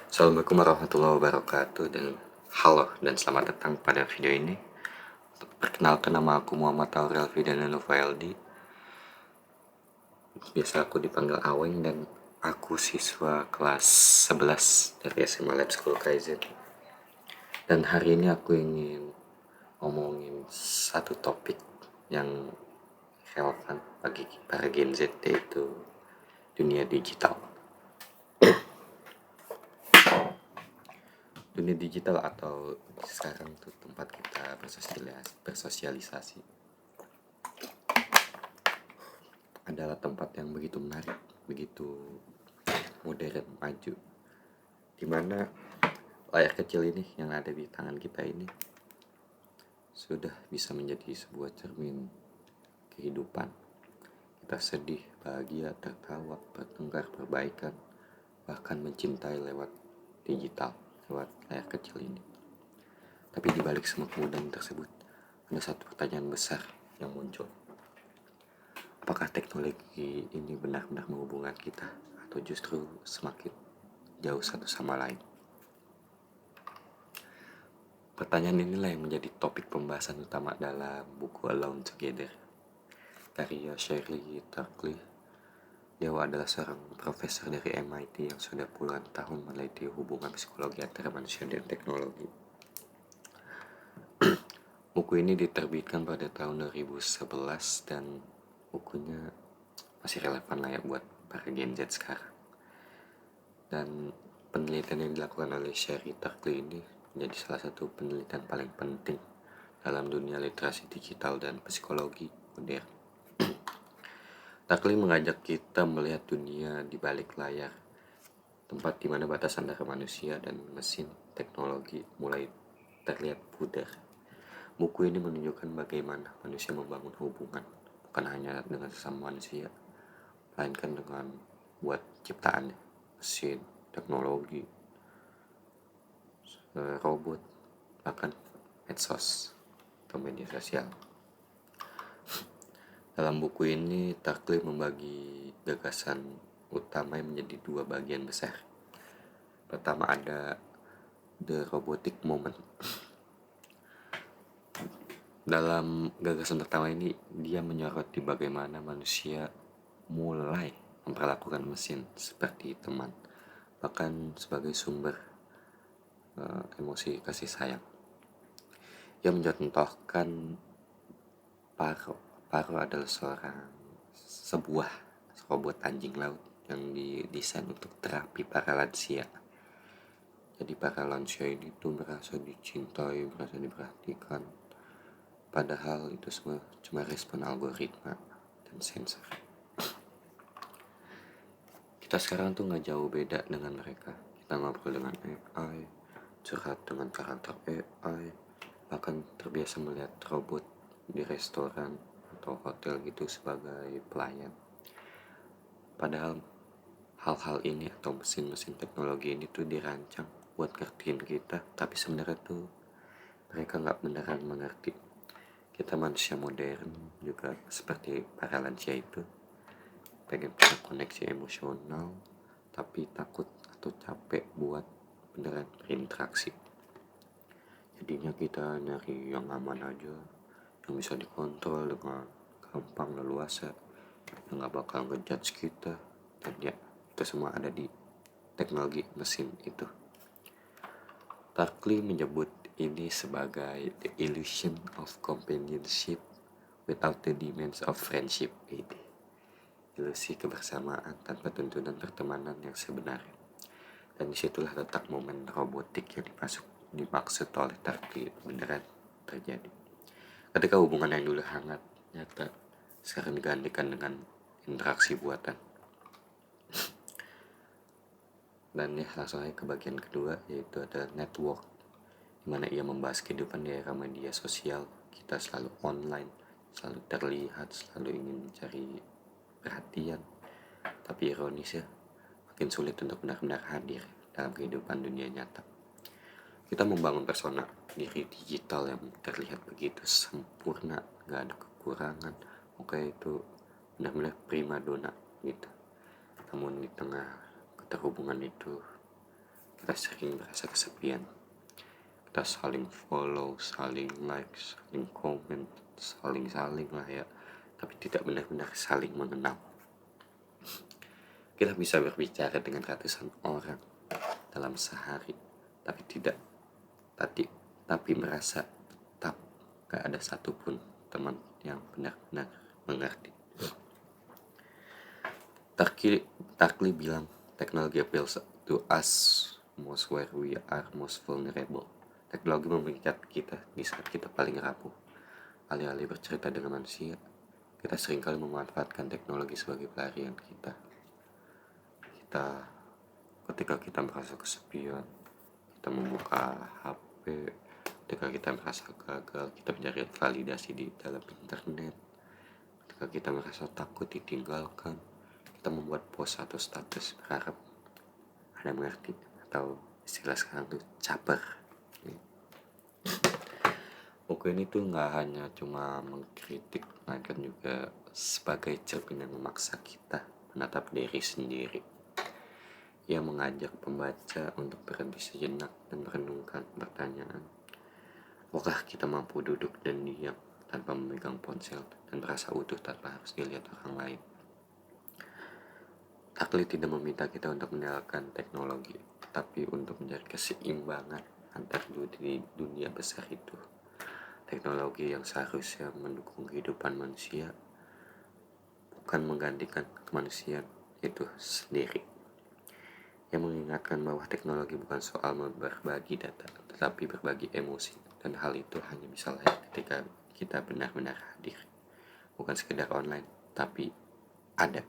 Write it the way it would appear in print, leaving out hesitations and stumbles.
Assalamualaikum warahmatullahi wabarakatuh dan halo dan selamat datang pada video ini. Perkenalkan, nama aku Muhammad Aurel Vidana Novaeldi. Biasa aku dipanggil Aweng dan aku siswa kelas 11 dari SMA Lab School Kaizen. Dan hari ini aku ingin ngomongin satu topik yang relevan bagi para Gen Z, yaitu dunia digital. Dunia digital atau sekarang tuh tempat kita bersosialisasi adalah tempat yang begitu menarik, begitu modern, maju, dimana layar kecil ini yang ada di tangan kita ini sudah bisa menjadi sebuah cermin kehidupan. Kita sedih, bahagia, tertawa, bertengkar, perbaikan, bahkan mencintai lewat digital, lewat layar kecil ini. Tapi di balik semua kemudahan tersebut, ada satu pertanyaan besar yang muncul. Apakah teknologi ini benar-benar menghubungkan kita atau justru semakin jauh satu sama lain? Pertanyaan inilah yang menjadi topik pembahasan utama dalam buku Alone Together karya Shirley Turkle. Dia adalah seorang profesor dari MIT yang sudah puluhan tahun meneliti hubungan psikologi antara manusia dan teknologi. Buku ini diterbitkan pada tahun 2011 dan bukunya masih relevan lah ya buat para Gen Z sekarang. Dan penelitian yang dilakukan oleh Shirley Turkle ini menjadi salah satu penelitian paling penting dalam dunia literasi digital dan psikologi modern. Turkle mengajak kita melihat dunia di balik layar, tempat di mana batas antara manusia dan mesin teknologi mulai terlihat pudar. Buku ini menunjukkan bagaimana manusia membangun hubungan, bukan hanya dengan sesama manusia, melainkan dengan buat ciptaan mesin, teknologi, robot, bahkan medsos atau media sosial. Dalam buku ini, Turkle membagi gagasan utama yang menjadi dua bagian besar. Pertama ada The Robotic Moment. Dalam gagasan pertama ini, dia menyoroti bagaimana manusia mulai memperlakukan mesin seperti teman, bahkan sebagai sumber emosi kasih sayang. Ia mencontohkan Paro adalah sebuah robot anjing laut yang didesain untuk terapi para lansia. Jadi para lansia ini tuh merasa dicintai, merasa diperhatikan, padahal itu semua cuma respon algoritma dan sensor. Kita sekarang tuh gak jauh beda dengan mereka. Kita ngobrol dengan AI, curhat dengan karakter AI, bahkan terbiasa melihat robot di restoran atau hotel gitu sebagai pelayan. Padahal hal-hal ini atau mesin-mesin teknologi ini tuh dirancang buat ngertiin kita, tapi sebenarnya tuh mereka gak beneran mengerti. Kita manusia modern juga seperti para lansia itu, pengen punya koneksi emosional, tapi takut atau capek buat beneran berinteraksi. Jadinya kita nyari yang aman aja, yang bisa dikontrol dengan gampang, leluasa, yang gak bakal ngejudge kita. Dan ya, itu semua ada di teknologi mesin itu. Turkle menyebut ini sebagai the illusion of companionship without the demands of friendship. Ilusi kebersamaan tanpa tuntunan pertemanan yang sebenarnya. Dan disitulah letak momen robotik yang dimaksud oleh Turkle beneran terjadi. Ketika hubungan yang dulu hangat, nyata, sekarang digantikan dengan interaksi buatan. Dan ya, langsung aja ke bagian kedua, yaitu ada network, dimana ia membahas kehidupan di era media sosial. Kita selalu online, selalu terlihat, selalu ingin mencari perhatian. Tapi ironis ya, makin sulit untuk benar-benar hadir dalam kehidupan dunia nyata. Kita membangun persona diri digital yang terlihat begitu sempurna, gak ada kekurangan, muka itu benar-benar prima dona gitu. Namun di tengah keterhubungan itu, kita sering merasa kesepian. Kita saling follow, saling like, saling komen, saling lah ya, tapi tidak benar-benar saling mengenal. Kita bisa berbicara dengan ratusan orang dalam sehari, tapi merasa tetap gak ada satupun teman yang benar-benar mengerti. Tarkli bilang, teknologi appeals to us most where we are most vulnerable. Teknologi mengikat kita di saat kita paling rapuh. Alih-alih bercerita dengan manusia, kita seringkali memanfaatkan teknologi sebagai pelarian kita. Ketika kita merasa kesepian, kita membuka HP. Ketika kita merasa gagal, kita mencari validasi di dalam internet. Ketika kita merasa takut ditinggalkan, kita membuat post atau status berharap ada mengerti, atau istilah sekarang tuh caper. Buku ini tuh gak hanya cuma mengkritik, melainkan juga sebagai cermin yang memaksa kita menatap diri sendiri. Ia mengajak pembaca untuk berhenti sejenak dan merenungkan pertanyaan, apakah kita mampu duduk dan diam tanpa memegang ponsel dan merasa utuh tanpa harus dilihat orang lain. Tarkli tidak meminta kita untuk meninggalkan teknologi, tapi untuk mencari keseimbangan antar dunia besar itu. Teknologi yang seharusnya mendukung kehidupan manusia, bukan menggantikan kemanusiaan itu sendiri. Yang mengingatkan bahwa teknologi bukan soal berbagi data, tetapi berbagi emosi, dan hal itu hanya bisa lahir ketika kita benar-benar hadir, bukan sekedar online, tapi ada.